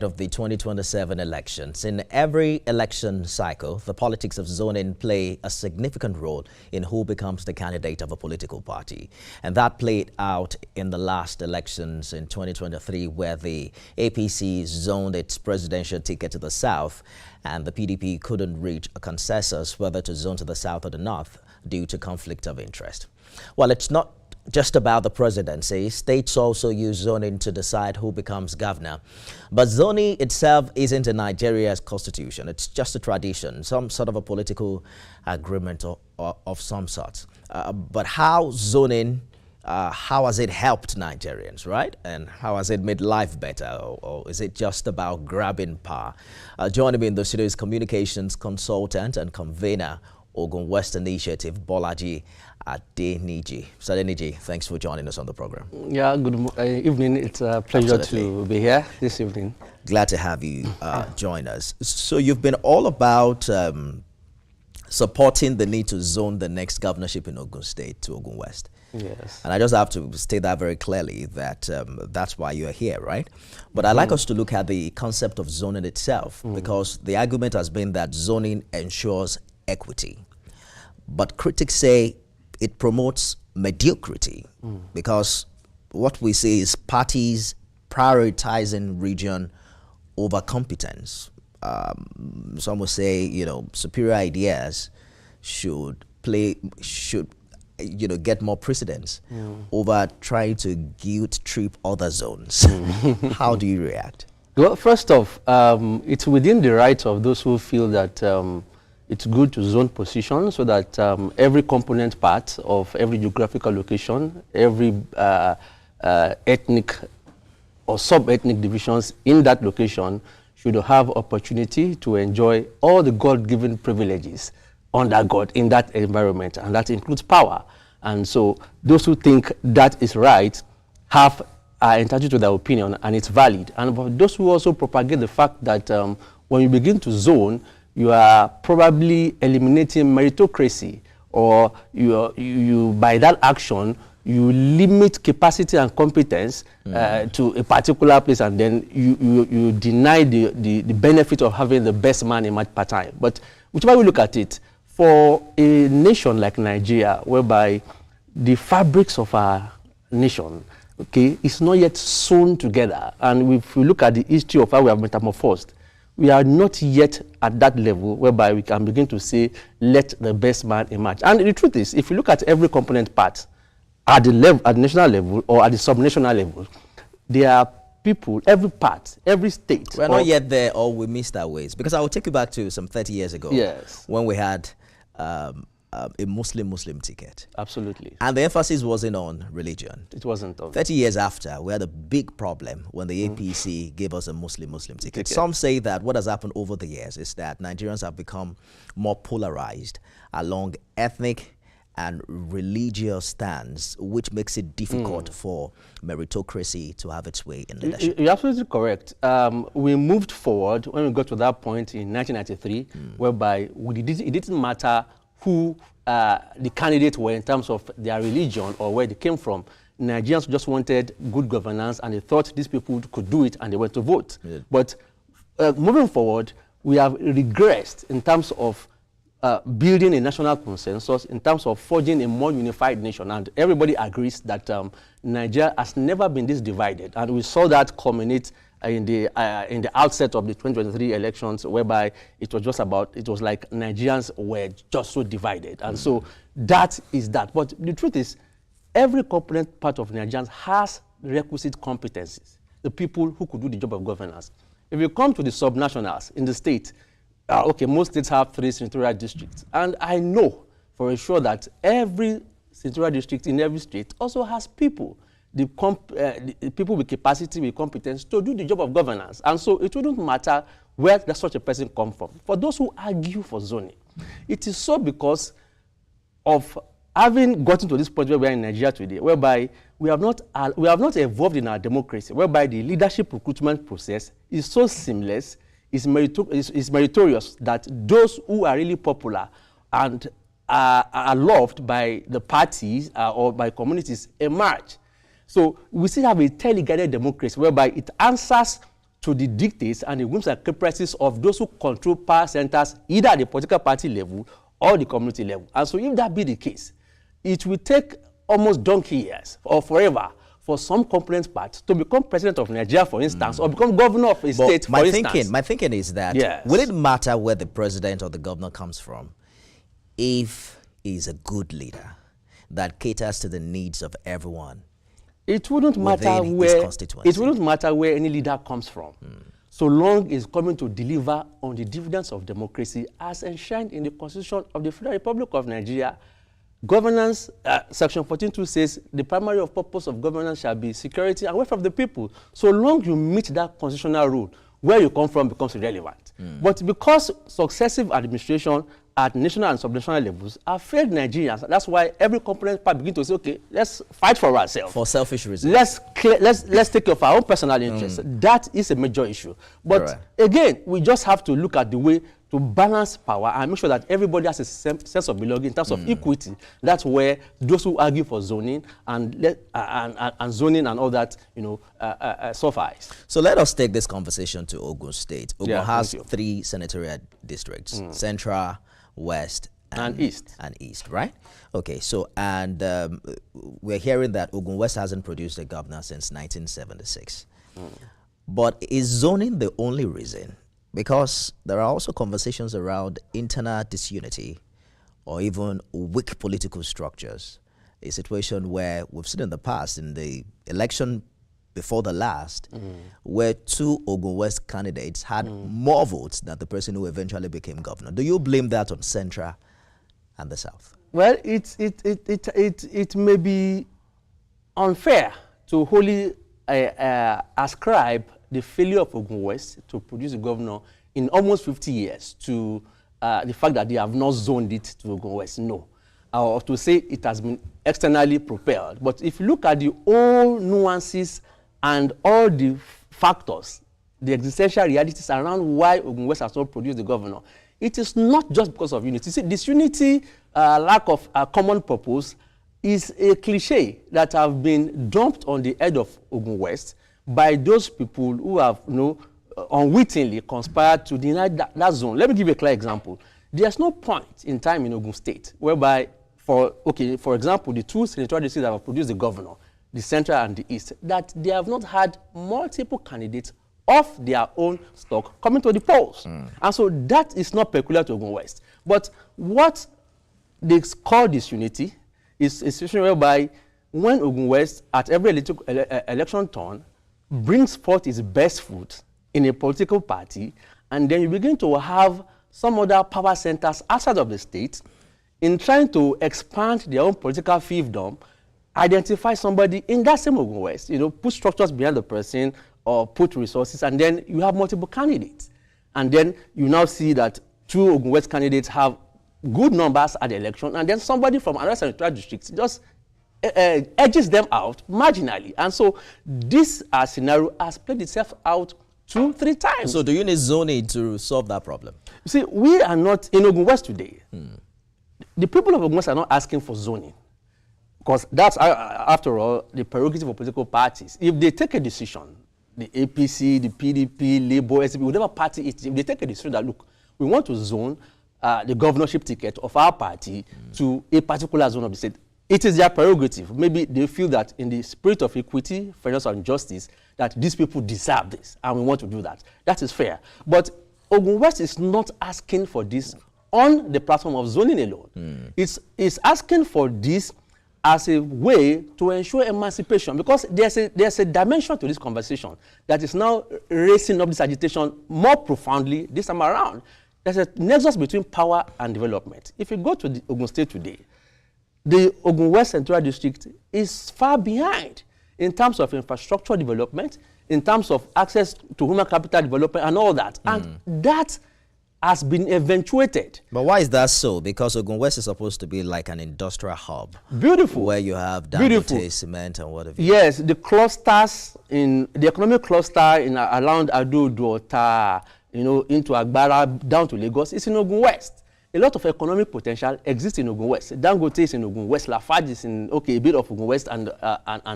Of the 2027 elections. In every election cycle, the politics of zoning play a significant role in who becomes the candidate of a political party. And that played out in the last elections in 2023, where the APC zoned its presidential ticket to the south, and the PDP couldn't reach a consensus whether to zone to the south or the north due to conflict of interest. Well, it's not just about the presidency. States also use zoning to decide who becomes governor. But zoning itself isn't in Nigeria's constitution. It's just a tradition, some sort of a political agreement of some sort. But how zoning, how has it helped Nigerians, right? And how has it made life better? Or is it just about grabbing power? Joining me in the studio is communications consultant and convener Ogun West Initiative, Bolaji Adeniji. So Adeniji, thanks for joining us on the program. Yeah, good evening. It's a pleasure to be here this evening. Glad to have you join us. So you've been all about supporting the need to zone the next governorship in Ogun State to Ogun West. Yes. And I just have to state that very clearly, that that's why you're here, right? But I'd like us to look at the concept of zoning itself, because the argument has been that zoning ensures equity. But critics say it promotes mediocrity, because what we see is parties prioritizing region over competence. Some will say, superior ideas should get more precedence over trying to guilt trip other zones. How do you react? Well, first off, it's within the right of those who feel that it's good to zone positions so that every component part of every geographical location, every ethnic or sub-ethnic divisions in that location should have opportunity to enjoy all the God-given privileges under God in that environment, and that includes power. And so those who think that is right are entitled to their opinion, and it's valid. And those who also propagate the fact that when you begin to zone, you are probably eliminating meritocracy, or you by that action you limit capacity and competence to a particular place, and then you deny the benefit of having the best man in per time. But whichever we look at it, for a nation like Nigeria, whereby the fabrics of our nation, is not yet sewn together, and if we look at the history of how we have metamorphosed, we are not yet at that level whereby we can begin to say, let the best man emerge. And the truth is, if you look at every component part at the level, at the national level or at the subnational level, there are people, every part, every state. We're not yet there, or we missed our ways. Because I will take you back to some 30 years ago, yes, when we had a Muslim ticket. Absolutely. And the emphasis wasn't on religion. It wasn't on. 30 years after, we had a big problem when the APC gave us a Muslim ticket. Some say that what has happened over the years is that Nigerians have become more polarized along ethnic and religious stands, which makes it difficult for meritocracy to have its way in leadership. You're absolutely correct. We moved forward when we got to that point in 1993, whereby it didn't matter who the candidates were in terms of their religion or where they came from. Nigerians just wanted good governance, and they thought these people could do it, and they went to vote. Yeah. But moving forward, we have regressed in terms of building a national consensus, in terms of forging a more unified nation. And everybody agrees that Nigeria has never been this divided. And we saw that culminate in the outset of the 2023 elections, whereby it was like Nigerians were just so divided. And so that is that. But the truth is, every component part of Nigerians has requisite competencies, the people who could do the job of governance. If you come to the subnationals in the state, most states have 3 senatorial districts. And I know for sure that every senatorial district in every state also has people, the people with capacity, with competence to do the job of governance. And so it wouldn't matter where such a person comes from. For those who argue for zoning, it is so because of having gotten to this point where we are in Nigeria today, whereby we have not evolved in our democracy, whereby the leadership recruitment process is so seamless, is meritorious, that those who are really popular and are loved by the parties or by communities emerge. So we still have a tele-guided democracy whereby it answers to the dictates and the whims and caprices of those who control power centers, either at the political party level or the community level. And so if that be the case, it will take almost donkey years or forever for some component part to become president of Nigeria, for instance, or become governor of a state, for instance. My thinking is that, yes, will it matter where the president or the governor comes from if he's a good leader that caters to the needs of everyone? It wouldn't matter where any leader comes from, so long as coming to deliver on the dividends of democracy as enshrined in the Constitution of the Federal Republic of Nigeria. Governance, Section 14.2 says the primary purpose of governance shall be security and welfare of the people. So long you meet that constitutional rule, where you come from becomes irrelevant. But because successive administration at national and subnational levels have failed Nigerians, that's why every component part begin to say, okay, let's fight for ourselves. For selfish reasons. Let's take care of our own personal interests. That is a major issue. But again, we just have to look at the way to balance power and make sure that everybody has a sense of belonging in terms of equity. That's where those who argue for zoning and zoning and all that, suffice. So let us take this conversation to Ogun State. Ogun has 3 senatorial districts: Central, West, and East. And East, right? Okay, so, and we're hearing that Ogun West hasn't produced a governor since 1976. But is zoning the only reason? Because there are also conversations around internal disunity or even weak political structures, a situation where we've seen in the past, in the election before the last, where 2 Ogun West candidates had more votes than the person who eventually became governor. Do you blame that on Central and the South? Well, it may be unfair to wholly ascribe the failure of Ogun West to produce a governor in almost 50 years to the fact that they have not zoned it to Ogun West. No. Or to say it has been externally propelled. But if you look at the all nuances and all the factors, the existential realities around why Ogun West has not produced the governor, it is not just because of unity. See, disunity, lack of common purpose, is a cliche that have been dumped on the head of Ogun West by those people who have, unwittingly conspired to deny that zone. Let me give you a clear example. There's no point in time in Ogun State whereby, for example, the 2 senatorial districts that have produced the governor, the Central and the East, that they have not had multiple candidates of their own stock coming to the polls. And so that is not peculiar to Ogun West. But what they call disunity is a situation whereby when Ogun West, at every election turn, brings forth its best foot in a political party, and then you begin to have some other power centers outside of the state in trying to expand their own political fiefdom, identify somebody in that same Ogun West, put structures behind the person or put resources, and then you have multiple candidates. And then you now see that 2 Ogun West candidates have good numbers at the election, and then somebody from another senatorial district just edges them out marginally. And so this scenario has played itself out 2-3 times. So do you need zoning to solve that problem? You see, we are not in Ogun West today. The people of Ogun West are not asking for zoning, because that's, after all, the prerogative of political parties. If they take a decision, the APC, the PDP, Labour, SDP, whatever party it is, if they take a decision that, look, we want to zone the governorship ticket of our party to a particular zone of the state, it is their prerogative. Maybe they feel that in the spirit of equity, fairness, and justice, that these people deserve this, and we want to do that. That is fair. But Ogun West is not asking for this on the platform of zoning alone. It's asking for this as a way to ensure emancipation, because there's a dimension to this conversation that is now raising up this agitation more profoundly this time around. There's a nexus between power and development. If you go to the Ogun State today, the Ogun West Central District is far behind in terms of infrastructure development, in terms of access to human capital development and all that. And that has been eventuated. But why is that so? Because Ogun West is supposed to be like an industrial hub. Beautiful. Where you have Dangote, cement and whatever. Yes, the clusters, in the economic cluster around Ado, Duota, into Agbara, down to Lagos, it's in Ogun West. a lot of economic potential exists in Ogun West. Dangote is in Ogun West, Lafarge is in, a bit of Ogun West and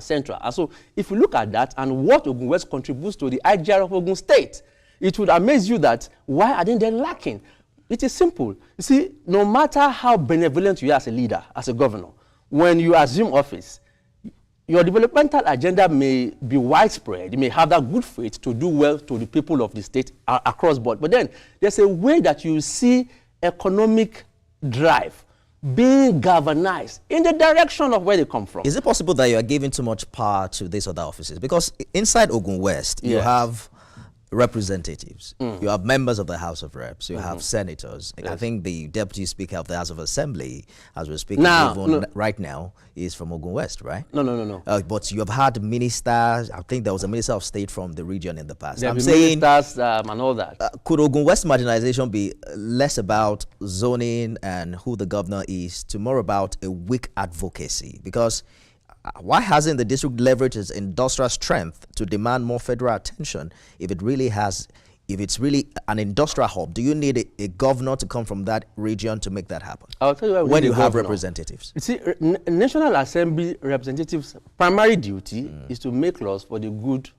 Central. And so if you look at that and what Ogun West contributes to the IGR of Ogun State, it would amaze you that why are they lacking? It is simple. You see, no matter how benevolent you are as a leader, as a governor, when you assume office, your developmental agenda may be widespread. You may have that good faith to do well to the people of the state across board. But then there's a way that you see economic drive being galvanized in the direction of where they come from. Is it possible that you are giving too much power to these other offices? Because inside Ogun West, you have representatives, you have members of the House of Reps, you have senators. I think the Deputy Speaker of the House of Assembly, as we're speaking right now, is from Ogun West, right? No. But you have had ministers. I think there was a minister of state from the region in the past. I'm saying ministers and all that. Could Ogun West marginalization be less about zoning and who the governor is, to more about a weak advocacy? Because why hasn't the district leveraged its industrial strength to demand more federal attention if it's really an industrial hub? Do you need a governor to come from that region to make that happen? I'll tell you why when you have representatives. You see, National Assembly representatives' primary duty is to make laws for the good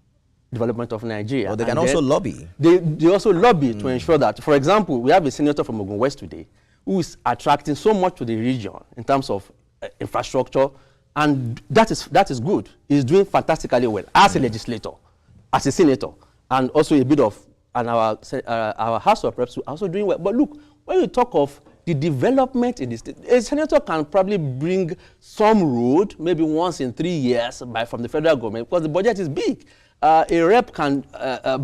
development of Nigeria. But they can also lobby. They also lobby to ensure that, for example, we have a senator from Ogun West today who is attracting so much to the region in terms of infrastructure. And that is good. He's doing fantastically well as a legislator, as a senator, and also a bit of, and our House of Reps are also doing well. But look, when you talk of the development in the state, a senator can probably bring some road maybe once in 3 years from the federal government because the budget is big. A rep can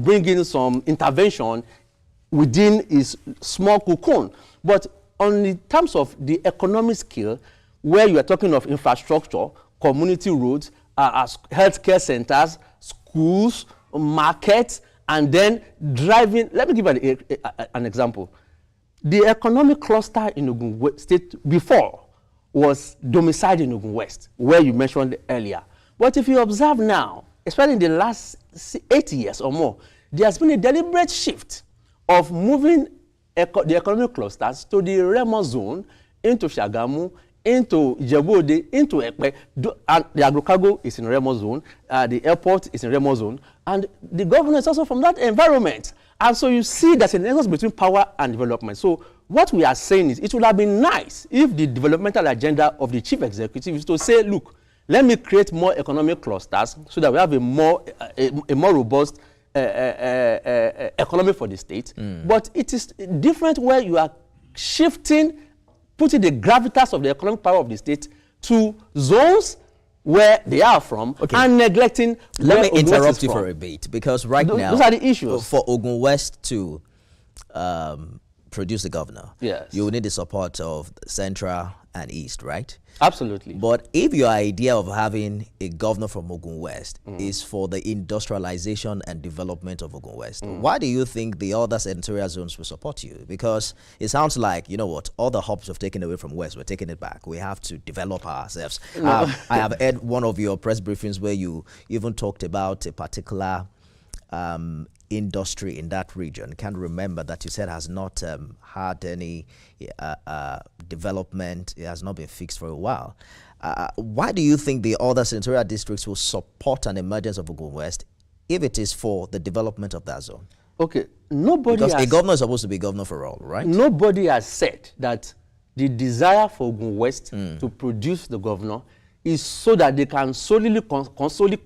bring in some intervention within his small cocoon. But on the terms of the economic scale, where you are talking of infrastructure, community roads, healthcare centers, schools, markets, and then driving. Let me give you an example. The economic cluster in Ogun State before was domiciled in Ogun West, where you mentioned earlier. But if you observe now, especially in the last 8 years or more, there has been a deliberate shift of moving the economic clusters to the Remo zone, into Shagamu, into Ijebu-Ode, into Ekpe, and the agro-cargo is in Remo zone, the airport is in Remo zone, and the governor is also from that environment. And so you see there's a nexus between power and development. So what we are saying is it would have been nice if the developmental agenda of the chief executive is to say, look, let me create more economic clusters so that we have a more robust economy for the state. But it is different where you are shifting, putting the gravitas of the economic power of the state to zones where they are from, and neglecting. Let me interrupt you for a bit, because now those are the issues. For Ogun West to produce the governor, you will need the support of Central and East, right? Absolutely. But if your idea of having a governor from Ogun West is for the industrialization and development of Ogun West, why do you think the other senatorial zones will support you? Because it sounds like, you know what, all the hubs we've taken away from West, we're taking it back. We have to develop ourselves. I have heard one of your press briefings where you even talked about a particular industry in that region. Can't remember that you said has not had any development. It has not been fixed for a while. Why do you think the other senatorial districts will support an emergence of Ogun West if it is for the development of that zone? Okay, because a governor is supposed to be governor for all, right? Nobody has said that the desire for Ogun West to produce the governor is so that they can solely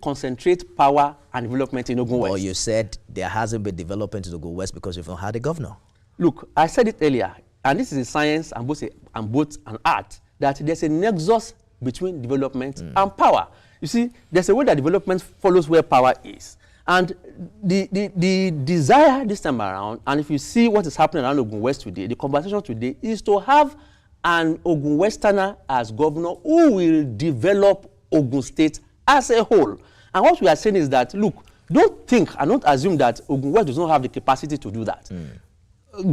concentrate power and development in Ogun West. Well, you said there hasn't been development in Ogun West because you've not had a governor. Look, I said it earlier, and this is a science and both an art, that there's a nexus between development and power. You see, there's a way that development follows where power is. And the desire this time around, and if you see what is happening around Ogun West today, the conversation today is to have an Ogun Westerner as governor who will develop Ogun State as a whole. And what we are saying is that, look, don't think and don't assume that Ogun West does not have the capacity to do that.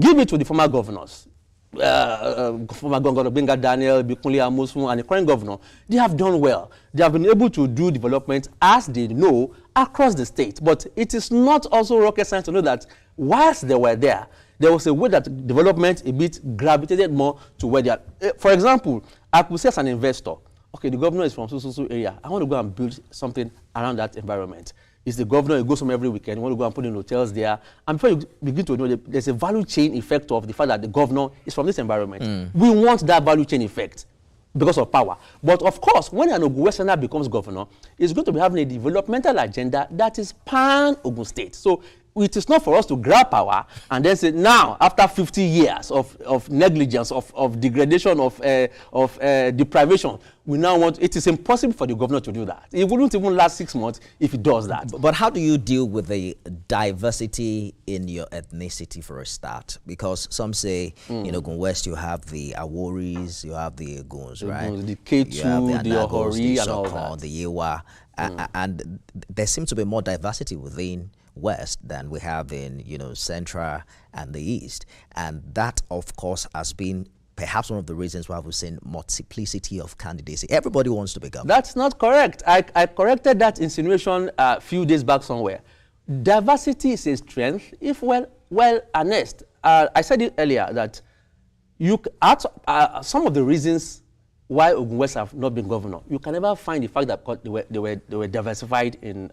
Give it to the former governors. Former Governor Benga Daniel, Bikunle Amosun, and the current governor. They have done well. They have been able to do development as they know across the state. But it is not also rocket science to know that whilst they were there, there was a way that development a bit gravitated more to where they are. For example, I could say as an investor, okay, the governor is from so area. I want to go and build something around that environment. It's the governor, you go somewhere every weekend, you want to go and put in hotels there. And before you begin to know, there's a value chain effect of the fact that the governor is from this environment. We want that value chain effect because of power. But of course, when an Ogun Westerner becomes governor, he's going to be having a developmental agenda that is pan-Ogun State. So it is not for us to grab power and then say, now, after 50 years of negligence, of degradation, of deprivation, we now want, it is impossible for the governor to do that. It wouldn't even last 6 months if he does that. But how do you deal with the diversity in your ethnicity for a start? Because some say, in Ogun West, you have the Aworis, you have the Oguns, right? The Ketu, the Ohori, and all that. The Yewa. And there seems to be more diversity within West than we have in, Central and the East. And that, of course, has been perhaps one of the reasons why we've seen multiplicity of candidacy. Everybody wants to be governor. That's not correct. I corrected that insinuation a few days back somewhere. Diversity is a strength if well harnessed. I said it earlier that some of the reasons why Ogun West have not been governor, you can never find the fact that they were diversified in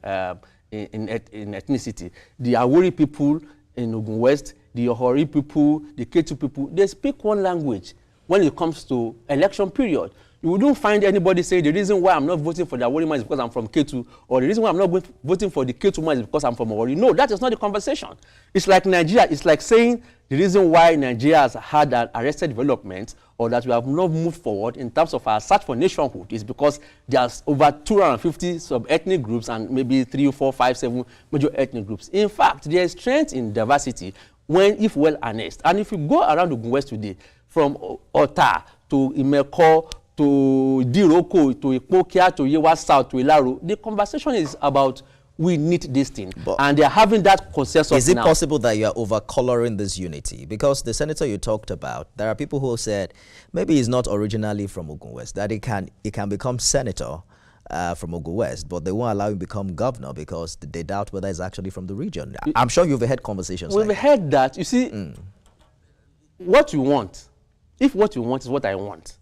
ethnicity. The Awori people in Ogun West, the Ohori people, the Ketu people, they speak one language when it comes to election period. You wouldn't find anybody saying the reason why I'm not voting for the Awori man is because I'm from Ketu, or the reason why I'm not voting for the Ketu man is because I'm from Ohori. No, that is not the conversation. It's like Nigeria. It's like saying the reason why Nigeria has had an arrested development or that we have not moved forward in terms of our search for nationhood is because there's over 250 sub-ethnic groups and maybe 3, 4, 5, 7 major ethnic groups. In fact, there is strength in diversity if well harnessed. And if you go around Ogun West today, from Ota to Imeko to Diroko to Ipokia to Yewa South to Ilaro, the conversation is about we need this thing. And they're having that consensus now. Is it possible that you're over-coloring this unity? Because the senator you talked about, there are people who said maybe he's not originally from Ogun West, that he can become senator from Ogun West, but they won't allow him to become governor because they doubt whether he's actually from the region. I'm sure you've had conversations We've like heard that. You see, what you want, if what you want is what I want,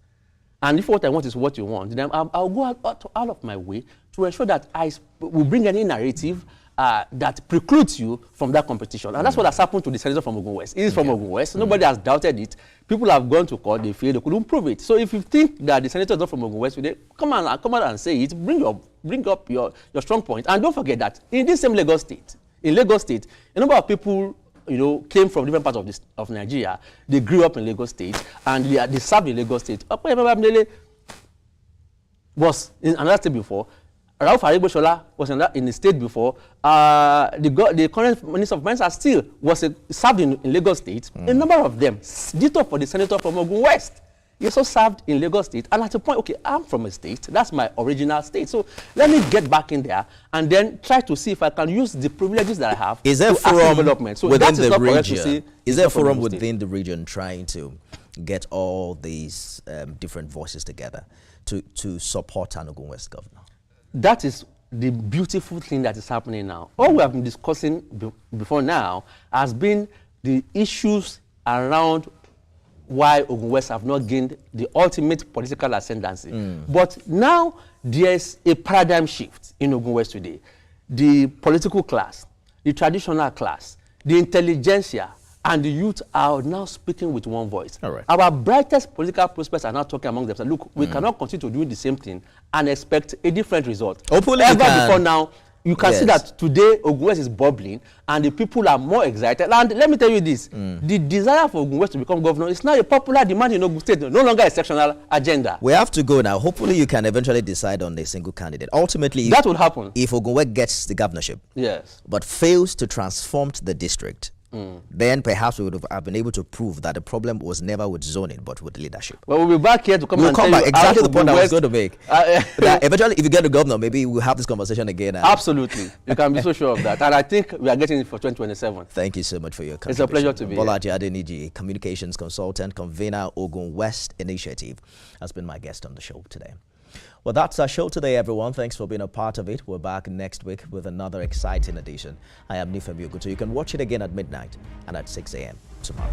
and if what I want is what you want, then I'll go out of my way to ensure that I will bring any narrative that precludes you from that competition. And that's what has happened to the senator from Ogun West. He's from Ogun West. Nobody has doubted it. People have gone to court. They feel they couldn't prove it. So if you think that the senator is not from Ogun West, come out and say it. Bring up your strong point. And don't forget that in this same Lagos State, a number of people came from different parts of Nigeria. They grew up in Lagos State and they served in Lagos State. Was in another state before. Rauf Aregbesola was in the state before. The current Minister of Finance still served in Lagos State. A number of them, ditto for the senator from Ogun West. He also served in Lagos State. And at a point, okay, I'm from a state. That's my original state. So let me get back in there and then try to see if I can use the privileges that I have to forum development. So within the region? Is there a forum within the region trying to get all these different voices together to support an Ogun West governor? That is the beautiful thing that is happening now. All we have been discussing before now has been the issues around why Ogun West have not gained the ultimate political ascendancy. But now there's a paradigm shift in Ogun West today. The political class, the traditional class, the intelligentsia, and the youth are now speaking with one voice. All right. Our brightest political prospects are now talking among themselves. Look, we cannot continue to do the same thing and expect a different result. Hopefully before now, you can see that today Ogun West is bubbling and the people are more excited. And let me tell you this, the desire for Ogun West to become governor is now a popular demand in Ogun State, no longer a sectional agenda. We have to go now. Hopefully you can eventually decide on a single candidate. Ultimately, that will happen. If Ogun West gets the governorship, yes, but fails to transform the district, then perhaps we would have been able to prove that the problem was never with zoning, but with leadership. Well, we'll be back here to come back. Exactly the point I was going to make. That eventually, if you get the governor, maybe we'll have this conversation again. Absolutely. You can be so sure of that. And I think we are getting it for 2027. Thank you so much for your contribution. It's a pleasure to be here. Bolaji Adeniji, communications consultant, convener, Ogun West Initiative, has been my guest on the show today. Well, that's our show today, everyone. Thanks for being a part of it. We're back next week with another exciting edition. I am Nifemi Ogutu. You can watch it again at midnight and at 6 a.m. tomorrow.